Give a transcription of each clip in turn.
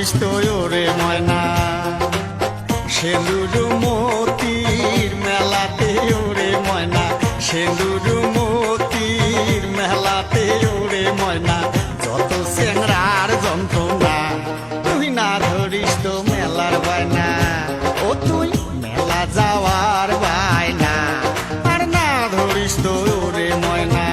ধরিস তো ওরে ময়না সেন্দুর মতির মেলাতে ওরে ময়না সেন্দুর মতির মেলাতে ওরে ময়না যত চেংড়ার যন্ত্রণা তুই না ধরিস তো মেলার বায়না ও তুই মেলা যাওয়ার বায়না আর না ধরিস তো ওরে ময়না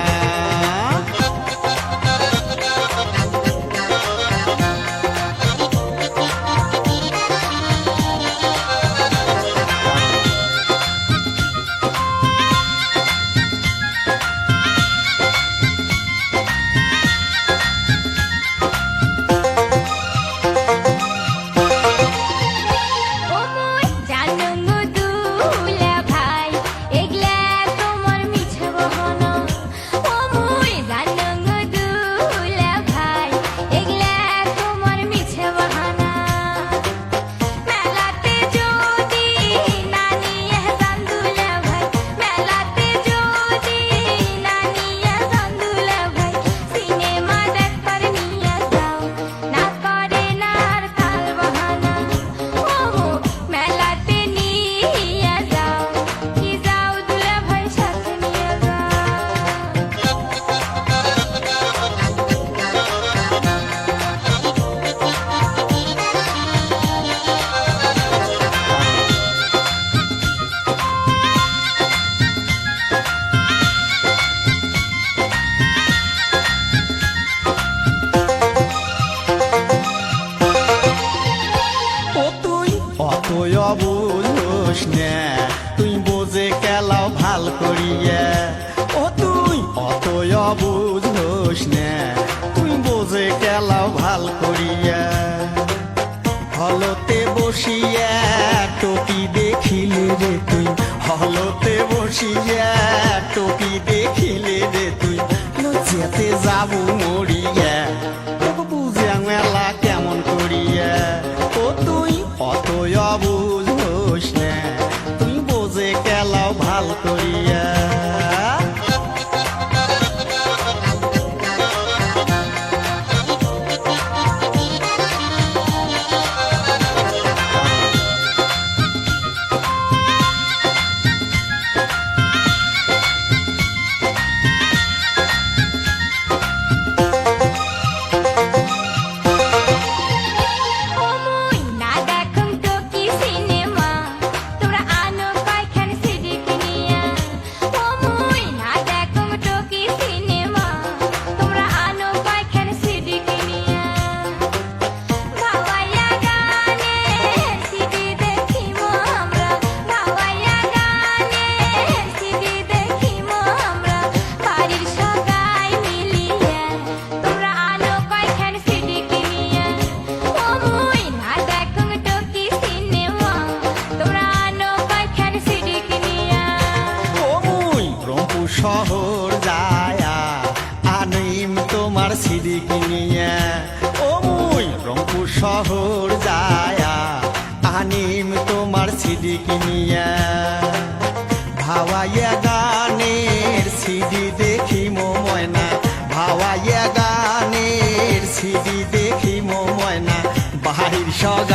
বুঝোস না তুই বোঝে কেলাও ভাল করিয়া ও তুই অতই বুঝোস না তুই বোঝে কেলাও ভাল করিয়া হলতে বসিয়া টপি দেখিলে রে তুই হলতে বসিয়া টপি দেখিলে রে তুই লজ্জাতে যাবো মরিয়া বুঝে মেলা কেমন করিয়া ও তুই অতই বুঝোস না তুই বোঝে কেলাও ভাল করিয়া শহর যায়া আনিম তোমার সিডি কিনিয়া ও মুই রংপুর শহর যায়া আনিম তোমার সিডি কিনিয়া ভাওয়াইয়া গানের সিডি দেখি ময়না ভাওয়াইয়া গানের সিডি দেখি ময়না বাহির সগা